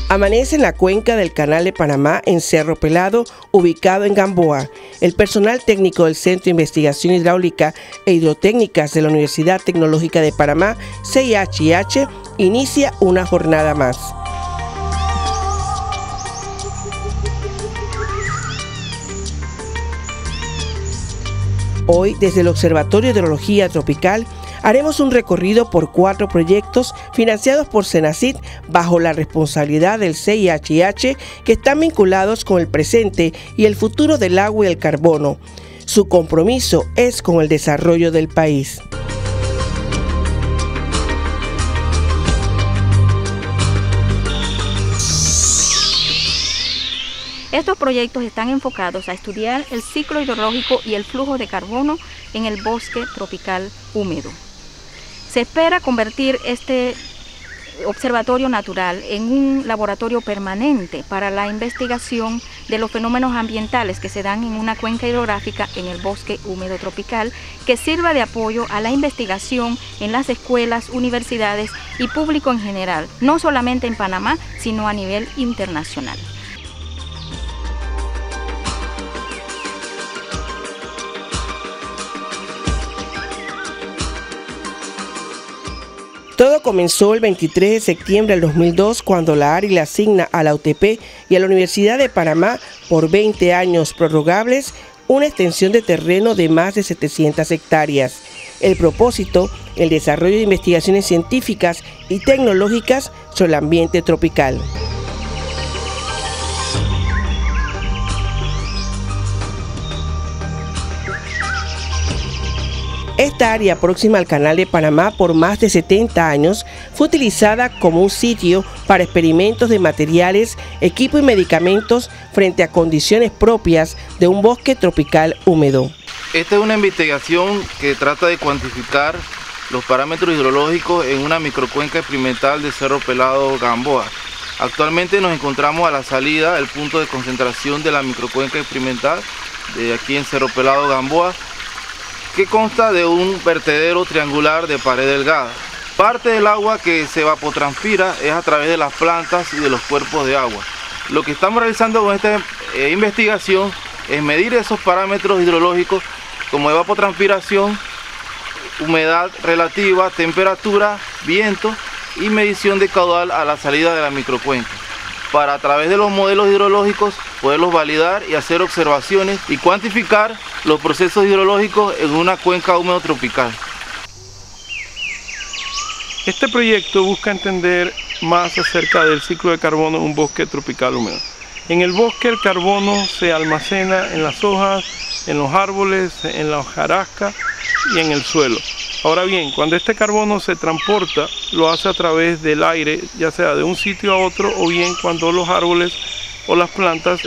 Amanece en la cuenca del Canal de Panamá en Cerro Pelado, ubicado en Gamboa. El personal técnico del Centro de Investigación Hidráulica e Hidrotécnicas de la Universidad Tecnológica de Panamá, CIHH, inicia una jornada más. Hoy, desde el Observatorio de Hidrología Tropical, haremos un recorrido por 4 proyectos financiados por Senacid bajo la responsabilidad del CIHH que están vinculados con el presente y el futuro del agua y el carbono. Su compromiso es con el desarrollo del país. Estos proyectos están enfocados a estudiar el ciclo hidrológico y el flujo de carbono en el bosque tropical húmedo. Se espera convertir este observatorio natural en un laboratorio permanente para la investigación de los fenómenos ambientales que se dan en una cuenca hidrográfica en el bosque húmedo tropical, que sirva de apoyo a la investigación en las escuelas, universidades y público en general, no solamente en Panamá, sino a nivel internacional. Todo comenzó el 23 de septiembre del 2002 cuando la ARI le asigna a la UTP y a la Universidad de Panamá por 20 años prorrogables una extensión de terreno de más de 700 hectáreas. El propósito, el desarrollo de investigaciones científicas y tecnológicas sobre el ambiente tropical. Esta área próxima al Canal de Panamá por más de 70 años fue utilizada como un sitio para experimentos de materiales, equipo y medicamentos frente a condiciones propias de un bosque tropical húmedo. Esta es una investigación que trata de cuantificar los parámetros hidrológicos en una microcuenca experimental de Cerro Pelado, Gamboa. Actualmente nos encontramos a la salida, el punto de concentración de la microcuenca experimental de aquí en Cerro Pelado, Gamboa, que consta de un vertedero triangular de pared delgada. Parte del agua que se evapotranspira es a través de las plantas y de los cuerpos de agua. Lo que estamos realizando con esta investigación es medir esos parámetros hidrológicos como evapotranspiración, humedad relativa, temperatura, viento y medición de caudal a la salida de la microcuenca, para a través de los modelos hidrológicos poderlos validar y hacer observaciones y cuantificar los procesos hidrológicos en una cuenca húmedo tropical. Este proyecto busca entender más acerca del ciclo de carbono en un bosque tropical húmedo. En el bosque el carbono se almacena en las hojas, en los árboles, en la hojarasca y en el suelo. Ahora bien, cuando este carbono se transporta, lo hace a través del aire, ya sea de un sitio a otro o bien cuando los árboles o las plantas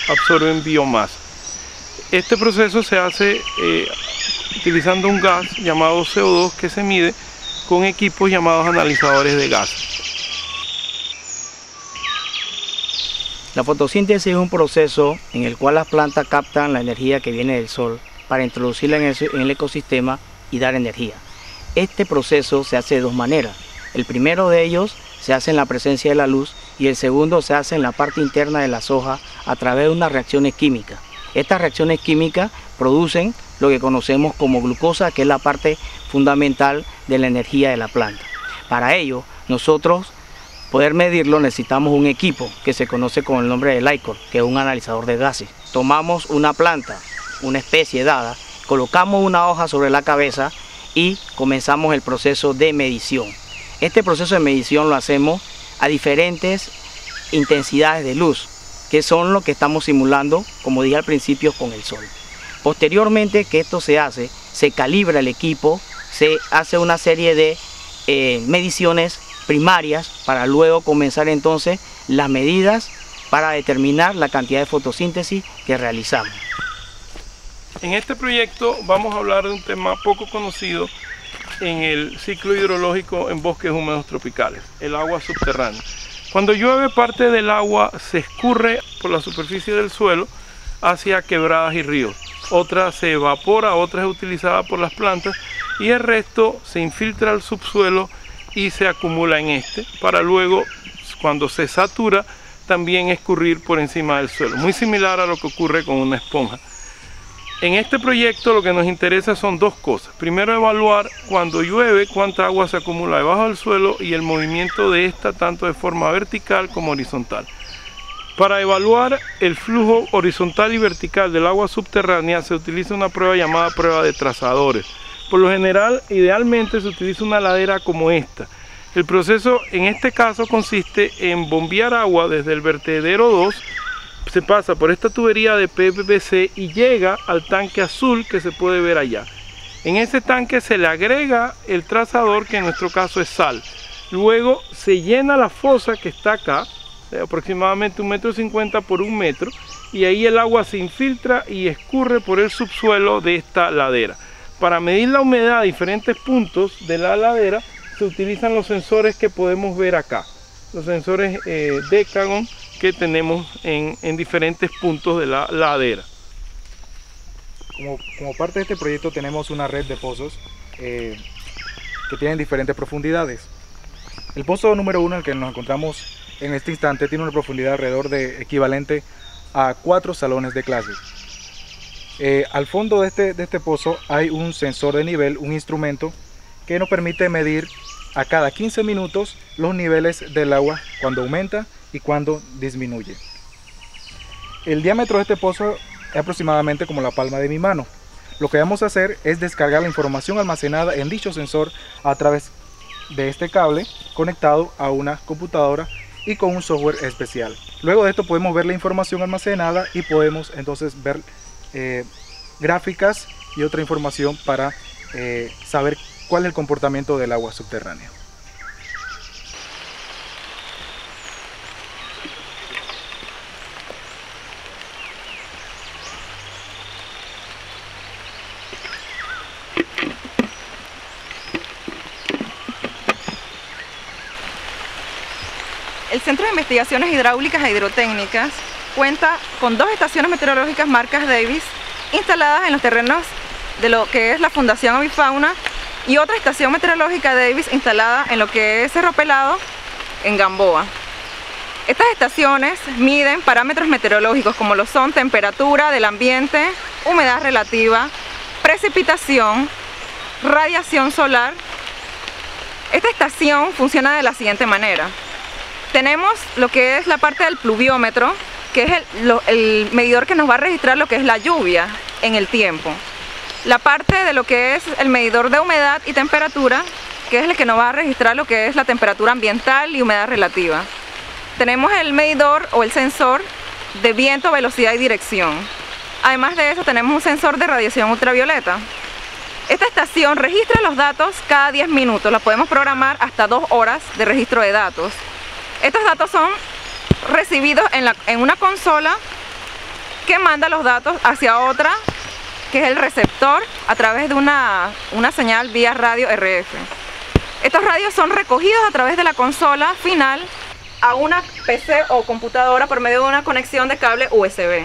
absorben biomasa. Este proceso se hace utilizando un gas llamado CO2 que se mide con equipos llamados analizadores de gases. La fotosíntesis es un proceso en el cual las plantas captan la energía que viene del sol para introducirla en el ecosistema y dar energía. Este proceso se hace de 2 maneras. El primero de ellos se hace en la presencia de la luz y el segundo se hace en la parte interna de las hojas a través de unas reacciones químicas. Estas reacciones químicas producen lo que conocemos como glucosa, que es la parte fundamental de la energía de la planta. Para ello, nosotros poder medirlo necesitamos un equipo que se conoce con el nombre de LICOR, que es un analizador de gases. Tomamos una planta, una especie dada, colocamos una hoja sobre la cabeza y comenzamos el proceso de medición. Este proceso de medición lo hacemos a diferentes intensidades de luz, que son lo que estamos simulando, como dije al principio, con el sol. Posteriormente que esto se hace, se calibra el equipo, se hace una serie de mediciones primarias para luego comenzar entonces las medidas para determinar la cantidad de fotosíntesis que realizamos. En este proyecto vamos a hablar de un tema poco conocido en el ciclo hidrológico en bosques húmedos tropicales, el agua subterránea. Cuando llueve, parte del agua se escurre por la superficie del suelo hacia quebradas y ríos. otra se evapora, otra es utilizada por las plantas y el resto se infiltra al subsuelo y se acumula en este para luego, cuando se satura, también escurrir por encima del suelo, muy similar a lo que ocurre con una esponja. En este proyecto lo que nos interesa son dos cosas. Primero, evaluar cuando llueve cuánta agua se acumula debajo del suelo y el movimiento de esta tanto de forma vertical como horizontal. Para evaluar el flujo horizontal y vertical del agua subterránea se utiliza una prueba llamada prueba de trazadores. Por lo general, idealmente se utiliza una ladera como esta. El proceso en este caso consiste en bombear agua desde el vertedero 2, se pasa por esta tubería de PVC y llega al tanque azul que se puede ver allá. En ese tanque se le agrega el trazador, que en nuestro caso es sal. Luego se llena la fosa que está acá, de aproximadamente 1,50 m por 1 metro, y ahí el agua se infiltra y escurre por el subsuelo de esta ladera. Para medir la humedad a diferentes puntos de la ladera se utilizan los sensores que podemos ver acá, los sensores Decagon que tenemos en diferentes puntos de la ladera. Como parte de este proyecto tenemos una red de pozos que tienen diferentes profundidades. El pozo número 1, en el que nos encontramos en este instante, tiene una profundidad alrededor de equivalente a 4 salones de clases. Al fondo de este pozo hay un sensor de nivel, un instrumento que nos permite medir a cada 15 minutos los niveles del agua cuando aumenta y cuando disminuye. El diámetro de este pozo es aproximadamente como la palma de mi mano. Lo que vamos a hacer es descargar la información almacenada en dicho sensor a través de este cable conectado a una computadora y con un software especial. Luego de esto podemos ver la información almacenada y podemos entonces ver gráficas y otra información para saber cuál es el comportamiento del agua subterránea. El Centro de Investigaciones Hidráulicas e Hidrotécnicas cuenta con 2 estaciones meteorológicas marcas Davis instaladas en los terrenos de lo que es la Fundación Avifauna y otra estación meteorológica Davis instalada en lo que es Cerro Pelado en Gamboa. Estas estaciones miden parámetros meteorológicos como lo son temperatura del ambiente, humedad relativa, precipitación, radiación solar. Esta estación funciona de la siguiente manera. Tenemos lo que es la parte del pluviómetro, que es el medidor que nos va a registrar lo que es la lluvia en el tiempo. La parte de lo que es el medidor de humedad y temperatura, que es el que nos va a registrar lo que es la temperatura ambiental y humedad relativa. Tenemos el medidor o el sensor de viento, velocidad y dirección. Además de eso tenemos un sensor de radiación ultravioleta. Esta estación registra los datos cada 10 minutos, la podemos programar hasta 2 horas de registro de datos. Estos datos son recibidos en una consola que manda los datos hacia otra, que es el receptor, a través de una señal vía radio RF. Estos radios son recogidos a través de la consola final a una PC o computadora por medio de una conexión de cable USB.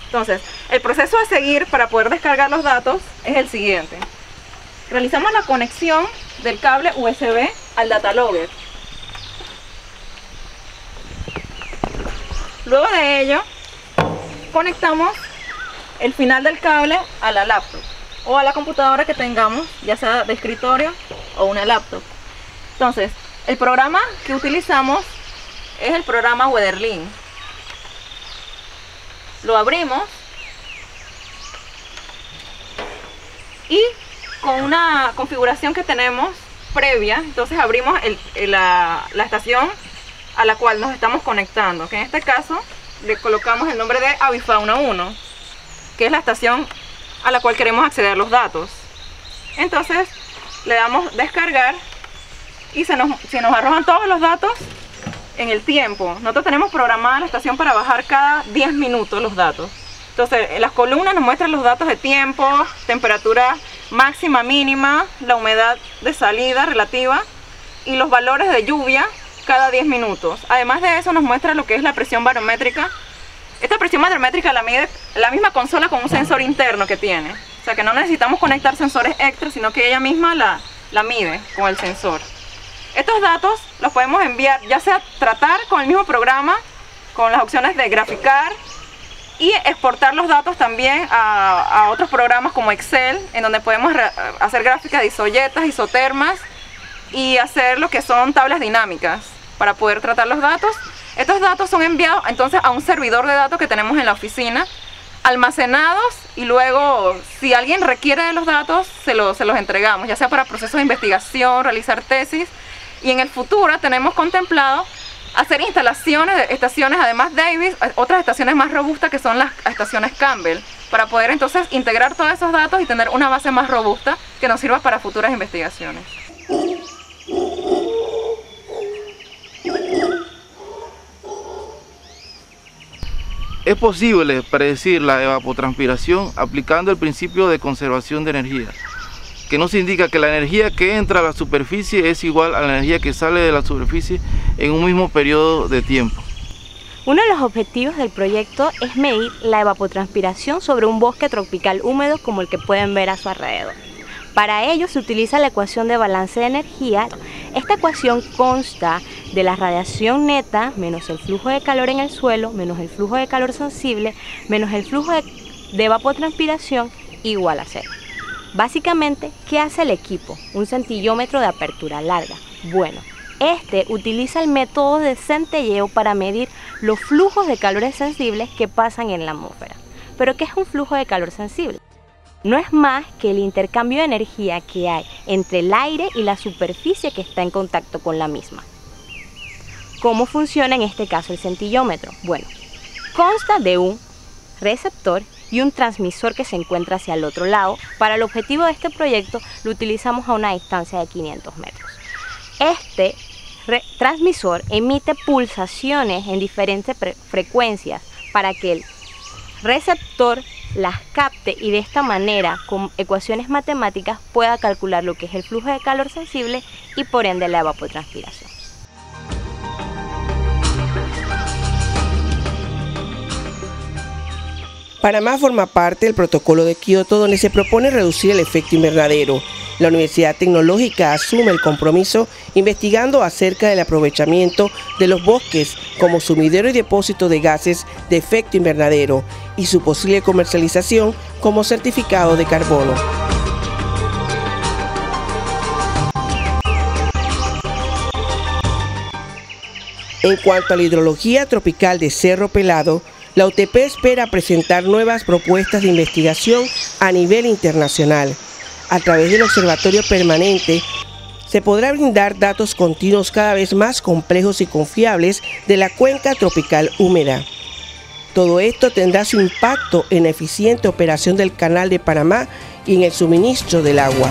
Entonces, el proceso a seguir para poder descargar los datos es el siguiente. Realizamos la conexión del cable USB al datalogger. Luego de ello, conectamos el final del cable a la laptop o a la computadora que tengamos, ya sea de escritorio o una laptop. Entonces, el programa que utilizamos es el programa Weatherlink. Lo abrimos y con una configuración que tenemos previa, entonces abrimos la estación a la cual nos estamos conectando, que en este caso le colocamos el nombre de Avifauna 1, que es la estación a la cual queremos acceder a los datos. Entonces le damos descargar y se nos arrojan todos los datos en el tiempo. Nosotros tenemos programada la estación para bajar cada 10 minutos los datos. Entonces en las columnas nos muestran los datos de tiempo, temperatura máxima, mínima, la humedad de salida relativa y los valores de lluvia cada 10 minutos. Además de eso nos muestra lo que es la presión barométrica Esta presión barométrica la mide la misma consola con un sensor interno que tiene. O sea que no necesitamos conectar sensores extras, sino que ella misma la mide con el sensor. Estos datos los podemos enviar, ya sea tratar con el mismo programa, con las opciones de graficar, y exportar los datos también a otros programas como Excel, en donde podemos hacer gráficas de isoyetas, isotermas y hacer lo que son tablas dinámicas para poder tratar los datos. Estos datos son enviados entonces a un servidor de datos que tenemos en la oficina, almacenados, y luego si alguien requiere de los datos se los entregamos, ya sea para procesos de investigación, realizar tesis, y en el futuro tenemos contemplado hacer instalaciones de estaciones, además Davis, otras estaciones más robustas que son las estaciones Campbell, para poder entonces integrar todos esos datos y tener una base más robusta que nos sirva para futuras investigaciones. Es posible predecir la evapotranspiración aplicando el principio de conservación de energía, que nos indica que la energía que entra a la superficie es igual a la energía que sale de la superficie en un mismo periodo de tiempo. Uno de los objetivos del proyecto es medir la evapotranspiración sobre un bosque tropical húmedo como el que pueden ver a su alrededor. Para ello se utiliza la ecuación de balance de energía. Esta ecuación consta de la radiación neta menos el flujo de calor en el suelo, menos el flujo de calor sensible, menos el flujo de evapotranspiración igual a 0. Básicamente, ¿qué hace el equipo? Un centillómetro de apertura larga. Bueno, este utiliza el método de centelleo para medir los flujos de calores sensibles que pasan en la atmósfera. ¿Pero qué es un flujo de calor sensible? No es más que el intercambio de energía que hay entre el aire y la superficie que está en contacto con la misma. ¿Cómo funciona en este caso el centillómetro? Bueno, consta de un receptor y un transmisor que se encuentra hacia el otro lado. Para el objetivo de este proyecto lo utilizamos a una distancia de 500 metros. Este transmisor emite pulsaciones en diferentes frecuencias para que el receptor las capte y de esta manera, con ecuaciones matemáticas, pueda calcular lo que es el flujo de calor sensible y por ende la evapotranspiración. Panamá forma parte del protocolo de Kioto, donde se propone reducir el efecto invernadero. La Universidad Tecnológica asume el compromiso investigando acerca del aprovechamiento de los bosques como sumidero y depósito de gases de efecto invernadero y su posible comercialización como certificado de carbono. En cuanto a la hidrología tropical de Cerro Pelado, la UTP espera presentar nuevas propuestas de investigación a nivel internacional. A través del observatorio permanente se podrá brindar datos continuos cada vez más complejos y confiables de la cuenca tropical húmeda. Todo esto tendrá su impacto en la eficiente operación del Canal de Panamá y en el suministro del agua.